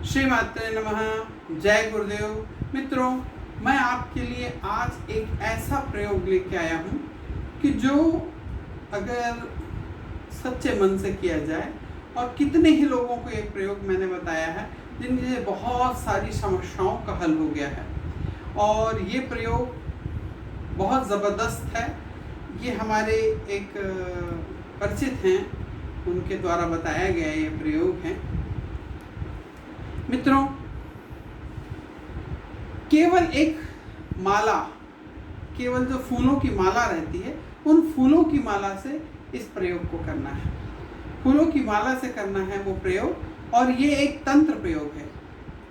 श्री मात्रे नमः। जय गुरुदेव। मित्रों, मैं आपके लिए आज एक ऐसा प्रयोग लेके आया हूँ कि जो अगर सच्चे मन से किया जाए, और कितने ही लोगों को एक प्रयोग मैंने बताया है जिनसे बहुत सारी समस्याओं का हल हो गया है। और ये प्रयोग बहुत ज़बरदस्त है। ये हमारे एक परिचित हैं, उनके द्वारा बताया गया ये प्रयोग है। मित्रों, केवल एक माला, केवल जो फूलों की माला रहती है, उन फूलों की माला से इस प्रयोग को करना है। फूलों की माला से करना है वो प्रयोग। और ये एक तंत्र प्रयोग है।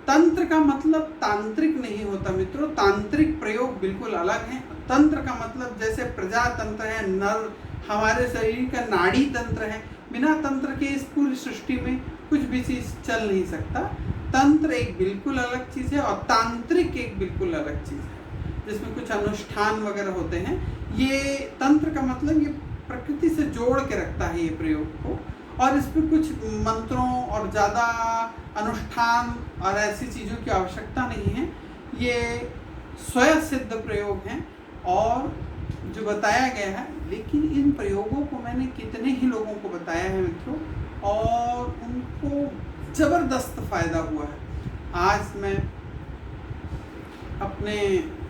तंत्र का मतलब तांत्रिक नहीं होता मित्रों, तांत्रिक प्रयोग बिल्कुल अलग है। तंत्र का मतलब जैसे प्रजातंत्र है, नर हमारे शरीर का नाड़ी तंत्र है। बिना तंत्र के इस पूरी सृष्टि में कुछ भी चीज़ चल नहीं सकता। तंत्र एक बिल्कुल अलग चीज़ है और तांत्रिक एक बिल्कुल अलग चीज़ है, जिसमें कुछ अनुष्ठान वगैरह होते हैं। ये तंत्र का मतलब ये प्रकृति से जोड़ के रखता है ये प्रयोग को, और इस पर कुछ मंत्रों और ज़्यादा अनुष्ठान और ऐसी चीज़ों की आवश्यकता नहीं है। ये स्वयं सिद्ध प्रयोग हैं और जो बताया गया है। लेकिन इन प्रयोगों को मैंने कितने ही लोगों को बताया है मित्रों, और उनको ज़बरदस्त फ़ायदा हुआ है। आज मैं अपने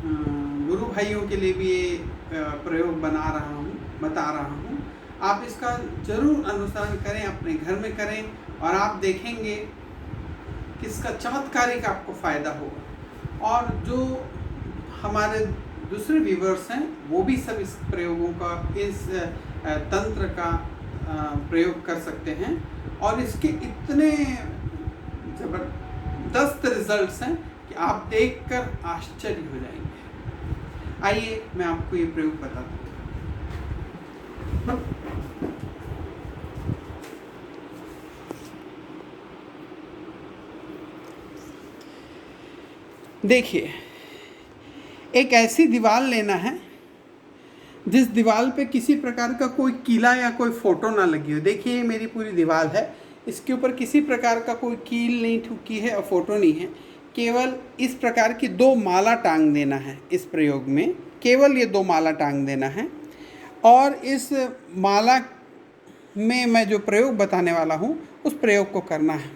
गुरु भाइयों के लिए भी ये प्रयोग बना रहा हूँ, बता रहा हूँ। आप इसका ज़रूर अनुसरण करें, अपने घर में करें, और आप देखेंगे कि इसका चमत्कारिक आपको फ़ायदा होगा। और जो हमारे दूसरे व्यूवर्स हैं वो भी सब इस प्रयोगों का, इस तंत्र का प्रयोग कर सकते हैं। और इसके इतने ज़बरदस्त रिजल्ट्स हैं कि आप देखकर आश्चर्य हो जाएंगे। आइए मैं आपको ये प्रयोग बताता हूँ। देखिए, एक ऐसी दीवार लेना है जिस दीवार पे किसी प्रकार का कोई कीला या कोई फोटो ना लगी हो। देखिए, ये मेरी पूरी दीवार है, इसके ऊपर किसी प्रकार का कोई कील नहीं ठुकी है और फोटो नहीं है। केवल इस प्रकार की दो माला टांग देना है। इस प्रयोग में केवल ये दो माला टांग देना है, और इस माला में मैं जो प्रयोग बताने वाला हूँ उस प्रयोग को करना है।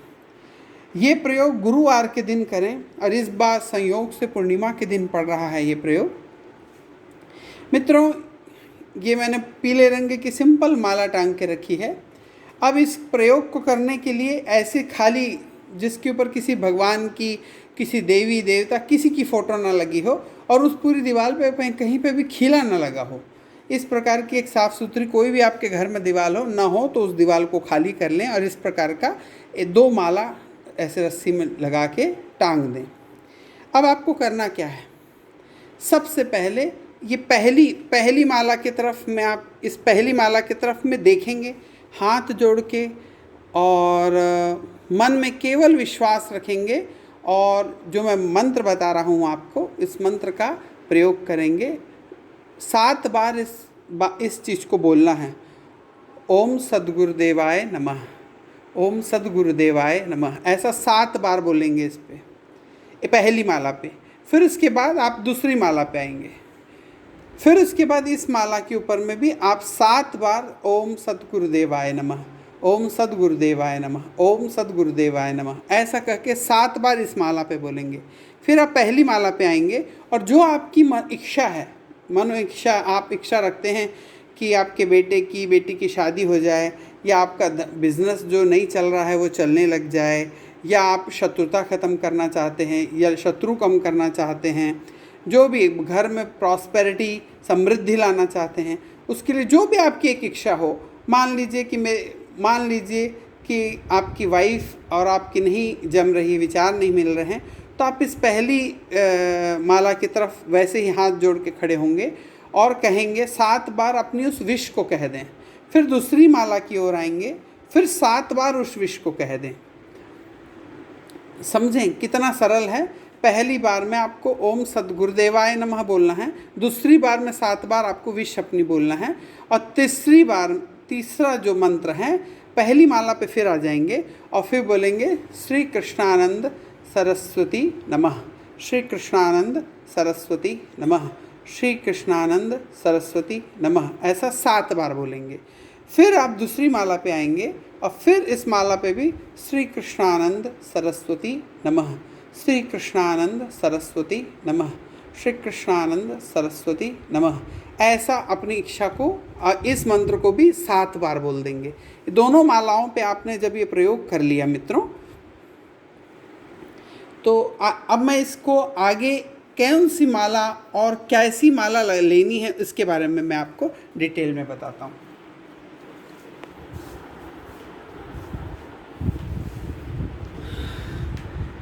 ये प्रयोग गुरुवार के दिन करें, और इस बार संयोग से पूर्णिमा के दिन पड़ रहा है ये प्रयोग। मित्रों, ये मैंने पीले रंग की सिंपल माला टांग के रखी है। अब इस प्रयोग को करने के लिए ऐसे खाली, जिसके ऊपर किसी भगवान की, किसी देवी देवता, किसी की फ़ोटो ना लगी हो, और उस पूरी दीवार पे कहीं पे भी खीला ना लगा हो, इस प्रकार की एक साफ़ सुथरी कोई भी आपके घर में दीवार हो ना हो, तो उस दीवार को खाली कर लें और इस प्रकार का दो माला ऐसे रस्सी में लगा के टांग दें। अब आपको करना क्या है? सबसे पहले ये पहली माला की तरफ में, आप इस पहली माला की तरफ में देखेंगे हाथ जोड़ के, और मन में केवल विश्वास रखेंगे, और जो मैं मंत्र बता रहा हूँ आपको, इस मंत्र का प्रयोग करेंगे। 7 बार इस चीज़ को बोलना है। ओम सद्गुरुदेवाय नमः, ओम सद्गुरुदेवाय नमः, ऐसा 7 बार बोलेंगे इस पे, ये पहली माला पे। फिर इसके बाद आप दूसरी माला पे आएंगे। फिर इसके बाद इस माला के ऊपर में भी आप 7 बार ओम सद्गुरुदेवाय नमः, ओम सद्गुरुदेवाय नमः, ओम सद्गुरुदेवाय नमः, ऐसा करके 7 बार इस माला पे बोलेंगे। फिर आप पहली माला पे आएंगे, और जो आपकी इच्छा है, मनो इच्छा, आप इच्छा रखते हैं कि आपके बेटी की शादी हो जाए, या आपका बिजनेस जो नहीं चल रहा है वो चलने लग जाए, या आप शत्रुता ख़त्म करना चाहते हैं, या शत्रु कम करना चाहते हैं, जो भी घर में प्रॉस्पेरिटी, समृद्धि लाना चाहते हैं, उसके लिए जो भी आपकी एक इच्छा हो। मान लीजिए कि आपकी वाइफ और आपकी नहीं जम रही, विचार नहीं मिल रहे हैं, तो आप इस पहली माला की तरफ वैसे ही हाथ जोड़ के खड़े होंगे और कहेंगे 7 बार अपनी उस विश को कह दें। फिर दूसरी माला की ओर आएंगे, फिर 7 बार उस विश को कह दें। समझें कितना सरल है। पहली बार में आपको ओम सद्गुरुदेवाय नमः बोलना है, दूसरी बार में 7 बार आपको विश अपनी बोलना है, और तीसरा जो मंत्र है पहली माला पे फिर आ जाएंगे और फिर बोलेंगे श्री कृष्णानंद सरस्वती नमः, श्री कृष्णानंद सरस्वती नमः, श्री कृष्णानंद सरस्वती नमः, ऐसा 7 बार बोलेंगे। फिर आप दूसरी माला पे आएंगे और फिर इस माला पे भी श्री कृष्णानंद सरस्वती नमः, श्री कृष्णानंद सरस्वती नमः, श्री कृष्णानंद सरस्वती नमः, ऐसा अपनी इच्छा को इस मंत्र को भी 7 बार बोल देंगे। दोनों मालाओं पे आपने जब ये प्रयोग कर लिया मित्रों, तो अब मैं इसको आगे कौन सी माला और कैसी माला लेनी है इसके बारे में मैं आपको डिटेल में बताता हूँ।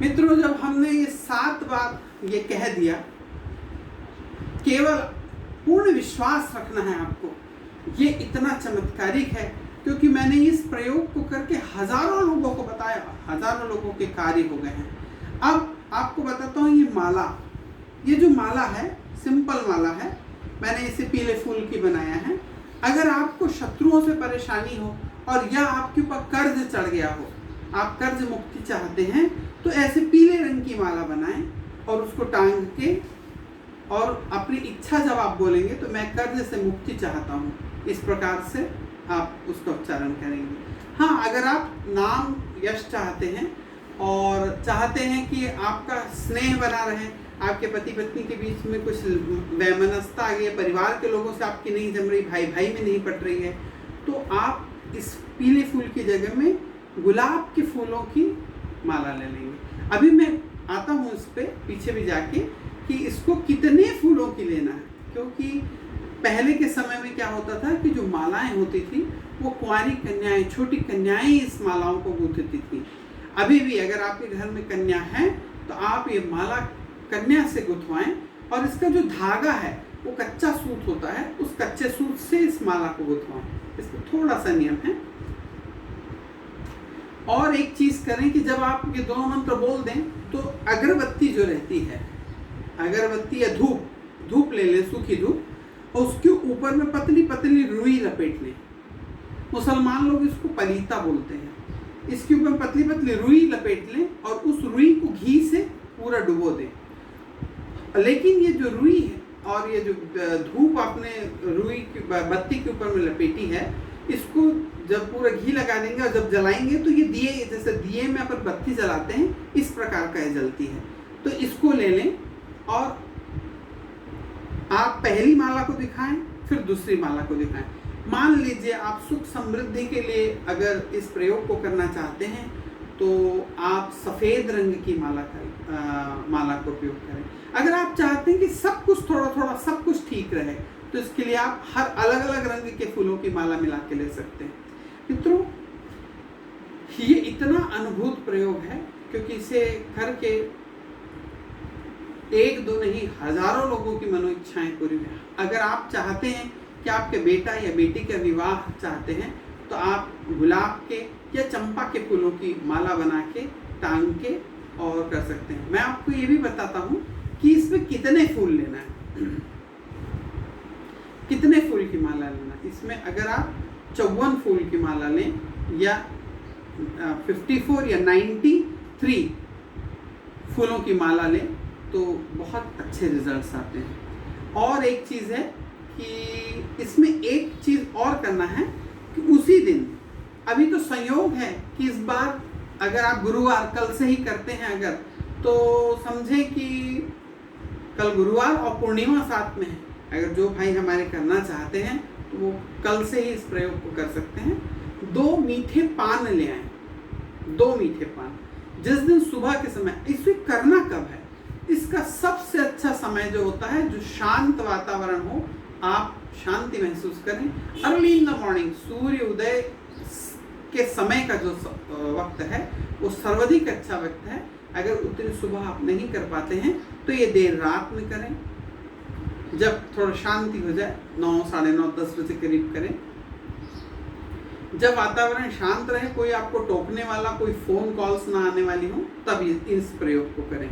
मित्रों, जब हमने ये 7 बार ये कह दिया, केवल पूर्ण विश्वास रखना है आपको। ये इतना चमत्कारिक है क्योंकि मैंने इस प्रयोग को करके हजारों लोगों को बताया, हजारों लोगों के कार्य हो गए हैं। अब आपको बताता हूँ ये माला, ये जो माला है सिंपल माला है, मैंने इसे पीले फूल की बनाया है। अगर आपको शत्रुओं से परेशानी हो और या आपके ऊपर कर्ज चढ़ गया हो, आप कर्ज मुक्ति चाहते हैं, तो ऐसे पीले रंग की माला बनाएं और उसको टांग के और अपनी इच्छा जब आप बोलेंगे तो मैं कर्ज से मुक्ति चाहता हूँ, इस प्रकार से आप उसका उच्चारण करेंगे। हाँ, अगर आप नाम यश चाहते हैं और चाहते हैं कि आपका स्नेह बना रहे, आपके पति पत्नी के बीच में कुछ वैमनस्यता आ गई है, परिवार के लोगों से आपकी नहीं जम रही, भाई भाई में नहीं पट रही है, तो आप इस पीले फूल की जगह में गुलाब के फूलों की माला ले लेंगे। अभी मैं आता हूँ इस पे पीछे भी जाके कि इसको कितने फूलों की लेना है, क्योंकि पहले के समय में क्या होता था कि जो मालाएं होती थी वो कुंवारी कन्याएं, छोटी कन्याएं इस मालाओं को गूंथती थी। अभी भी अगर आपके घर में कन्या है तो आप ये माला कन्या से गुथवाएं और इसका जो धागा है वो कच्चा सूत होता है, उस कच्चे सूत से इस माला को गुथवाएं। इसमें थोड़ा सा नियम है। और एक चीज करें कि जब आप ये दोनों मंत्र बोल दें तो अगरबत्ती जो रहती है, अगरबत्ती या धूप ले लें, सूखी धूप, और उसके ऊपर में पतली पतली रुई लपेट लें। मुसलमान लोग इसको पलीता बोलते हैं। इसके ऊपर पतली पतली रुई लपेट लें और उस रुई को घी से पूरा डुबो दें। लेकिन ये जो रुई है और ये जो धूप आपने रुई की बत्ती के ऊपर में लपेटी है, इसको जब पूरा घी लगा देंगे और जब जलाएंगे तो ये दिए, जैसे दिए में अपन बत्ती जलाते हैं, इस प्रकार का ये जलती है। तो इसको ले लें और आप पहली माला को दिखाएं, फिर दूसरी माला को दिखाएं। मान लीजिए आप सुख समृद्धि के लिए अगर इस प्रयोग को करना चाहते हैं तो आप सफ़ेद रंग की माला का उपयोग करें। अगर आप चाहते हैं कि सब कुछ थोड़ा थोड़ा सब कुछ ठीक रहे तो इसके लिए आप हर अलग अलग रंग के फूलों की माला मिला के ले सकते हैं। मित्रों, ये इतना अद्भुत प्रयोग है क्योंकि इसे करके 1-2 नहीं हजारों लोगों की मनोइच्छाएं पूरी हुई। अगर आप चाहते हैं कि आपके बेटा या बेटी का विवाह चाहते हैं तो आप गुलाब के या चंपा के फूलों की माला बना के टांग के और कर सकते हैं। मैं आपको ये भी बताता हूँ कि इसमें कितने फूल लेना है, कितने फूल की माला लेना। इसमें अगर आप 54 फूल की माला लें या 54 या 93 फूलों की माला लें तो बहुत अच्छे रिजल्ट्स आते हैं। और एक चीज़ है कि इसमें एक चीज़ और करना है कि उसी दिन, अभी तो संयोग है कि इस बार अगर आप गुरुवार कल से ही करते हैं अगर, तो समझें कि कल गुरुवार और पूर्णिमा साथ में है। अगर जो भाई हमारे करना चाहते हैं तो वो कल से ही इस प्रयोग को कर सकते हैं। 2 मीठे पान ले आए, 2 मीठे पान जिस दिन सुबह के समय। इसे करना कब है? इसका सबसे अच्छा समय जो होता है, जो शांत वातावरण हो, आप शांति महसूस करें। अर्ली इन द मॉर्निंग, सूर्य उदय के समय का जो वक्त है वो सर्वाधिक अच्छा वक्त है। अगर उतनी सुबह आप नहीं कर पाते हैं तो ये देर रात में करें, जब थोड़ा शांति हो जाए, 9, साढ़े 9, 10 बजे करीब करें, जब वातावरण शांत रहे, कोई आपको टोकने वाला, कोई फ़ोन कॉल्स ना आने वाली हो, तब इस प्रयोग को करें।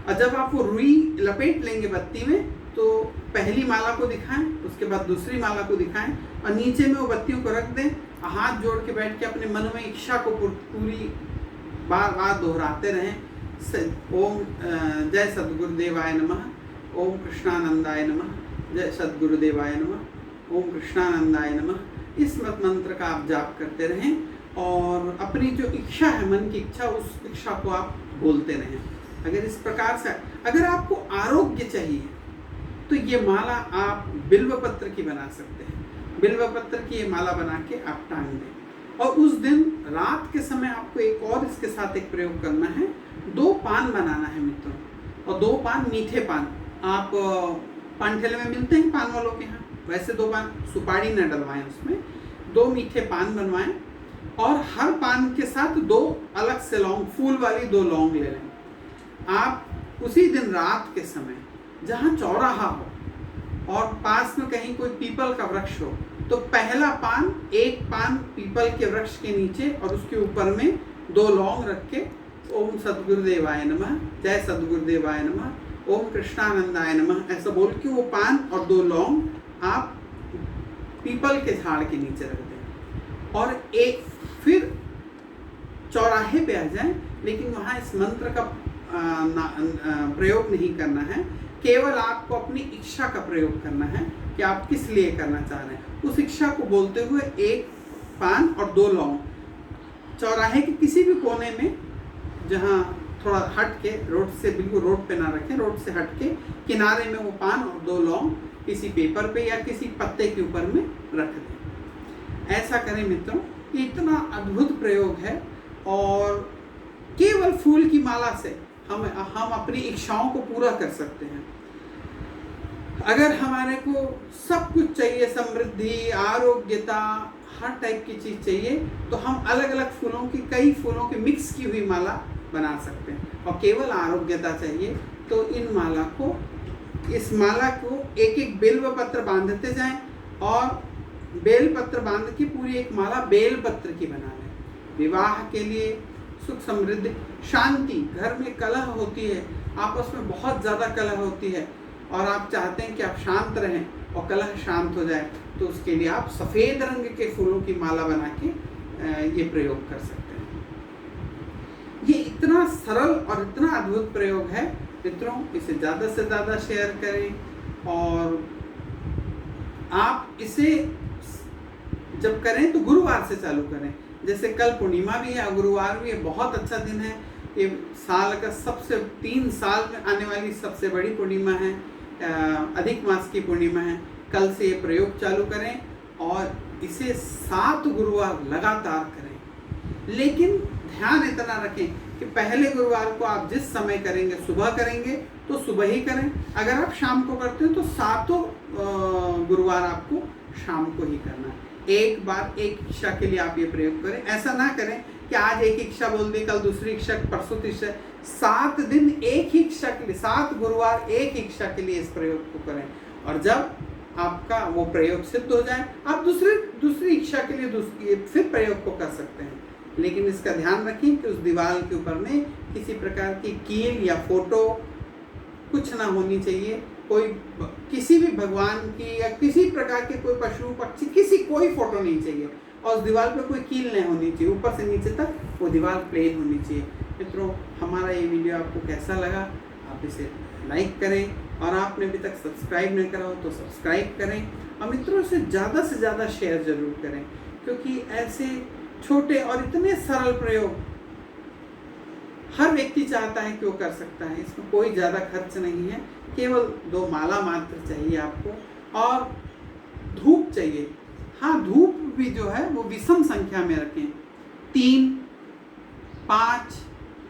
और जब आप वो रुई लपेट लेंगे बत्ती में तो पहली माला को दिखाएं, उसके बाद दूसरी माला को दिखाएं और नीचे में वो बत्तियों को रख दें। हाथ जोड़ के बैठ के अपने मन में इच्छा को पूरी बार बार दोहराते रहें। ओम जय सद्गुरुदेवाय नमः, ओम कृष्णानंदाय नमः, जय सद्गुरुदेवाय नमः, ओम कृष्णानंदाय नमः। इस मंत्र का आप जाप करते रहें और अपनी जो इच्छा है, मन की इच्छा, उस इच्छा को आप बोलते रहें। अगर इस प्रकार से, अगर आपको आरोग्य चाहिए तो ये माला आप बिल्व पत्र की बना सकते हैं। बिल्व पत्र की ये माला बना के आप टांग दें और उस दिन रात के समय आपको एक और इसके साथ एक प्रयोग करना है। 2 पान बनाना है मित्रों, और 2 पान मीठे पान। आप पान ठेले में मिलते हैं पान वालों के यहाँ, वैसे 2 पान, सुपारी न डलवाएं उसमें, 2 मीठे पान बनवाएं और हर पान के साथ 2 अलग से लौंग, फूल वाली 2 लौंग ले लें। आप उसी दिन रात के समय जहाँ चौराहा हो और पास में कहीं कोई पीपल का वृक्ष हो, तो पहला पान, एक पान पीपल के वृक्ष के नीचे और उसके ऊपर में 2 लौंग रख के ओम सद्गुरुदेवाय नमः, जय सद्गुरुदेवाय नमः, ओम कृष्णानंदाय नमः ऐसा बोल के वो पान और 2 लौंग आप पीपल के झाड़ के नीचे रख दें और एक फिर चौराहे पे आ जाएं, लेकिन वहाँ इस मंत्र का प्रयोग नहीं करना है। केवल आपको अपनी इच्छा का प्रयोग करना है कि आप किस लिए करना चाह रहे हैं। उस इच्छा को बोलते हुए 1 पान और 2 लौंग चौराहे के किसी भी कोने में, जहाँ थोड़ा हट के, रोड से बिल्कुल रोड पे ना रखें, रोड से हट के किनारे में वो पान और 2 लौंग किसी पेपर पे या किसी पत्ते के ऊपर में रख दें। ऐसा करें मित्रों, इतना अद्भुत प्रयोग है और केवल फूल की माला से हम अपनी इच्छाओं को पूरा कर सकते हैं। अगर हमारे को सब कुछ चाहिए, समृद्धि, आरोग्यता, हर टाइप की चीज़ चाहिए, तो हम अलग अलग फूलों की, कई फूलों की मिक्स की हुई माला बना सकते हैं। और केवल आरोग्यता चाहिए तो इन माला को, इस माला को एक एक बेल पत्र बांधते जाएं और बेल पत्र बांध के पूरी एक माला बेल पत्र की बना लें। विवाह के लिए, सुख समृद्धि, शांति, घर में कलह होती है, आपस में बहुत ज़्यादा कलह होती है और आप चाहते हैं कि आप शांत रहें और कलह शांत हो जाए, तो उसके लिए आप सफ़ेद रंग के फूलों की माला बना के ये प्रयोग कर सकते हैं। ये इतना सरल और इतना अद्भुत प्रयोग है मित्रों, इसे ज़्यादा से ज़्यादा शेयर करें और आप इसे जब करें तो गुरुवार से चालू करें। जैसे कल पूर्णिमा भी है, गुरुवार भी है, बहुत अच्छा दिन है। ये साल का सबसे 3 साल में आने वाली सबसे बड़ी पूर्णिमा है, अधिक मास की पूर्णिमा है। कल से ये प्रयोग चालू करें और इसे 7 गुरुवार लगातार करें। लेकिन ध्यान इतना रखें कि पहले गुरुवार को आप जिस समय करेंगे, सुबह करेंगे तो सुबह ही करें। अगर आप शाम को करते हो तो 7 गुरुवार आपको शाम को ही करना है। एक बार एक इच्छा के लिए आप ये प्रयोग करें। ऐसा ना करें कि आज एक इच्छा बोल दी, कल दूसरी इच्छा, परसों तीसरी। 7 दिन एक ही इच्छा के लिए, 7 गुरुवार एक इच्छा के लिए इस प्रयोग को करें और जब आपका वो प्रयोग सिद्ध हो जाए, आप दूसरी इच्छा के लिए फिर प्रयोग को कर सकते हैं। लेकिन इसका ध्यान रखें कि उस दीवार के ऊपर में किसी प्रकार की कील या फोटो कुछ ना होनी चाहिए। कोई किसी भी भगवान की या किसी प्रकार के कोई पशु पक्षी, कोई फोटो नहीं चाहिए और उस दीवार पे कोई कील नहीं होनी चाहिए। ऊपर से नीचे तक वो दीवार प्लेन होनी चाहिए। मित्रों, हमारा ये वीडियो आपको कैसा लगा, आप इसे लाइक करें और आपने अभी तक सब्सक्राइब नहीं करा हो तो सब्सक्राइब करें और मित्रों से ज़्यादा शेयर ज़रूर करें, क्योंकि ऐसे छोटे और इतने सरल प्रयोग हर व्यक्ति चाहता है कि वो कर सकता है। इसमें कोई ज़्यादा खर्च नहीं है, केवल 2 माला मात्र चाहिए आपको और धूप चाहिए। हाँ, धूप भी जो है वो विषम संख्या में रखें, 3, 5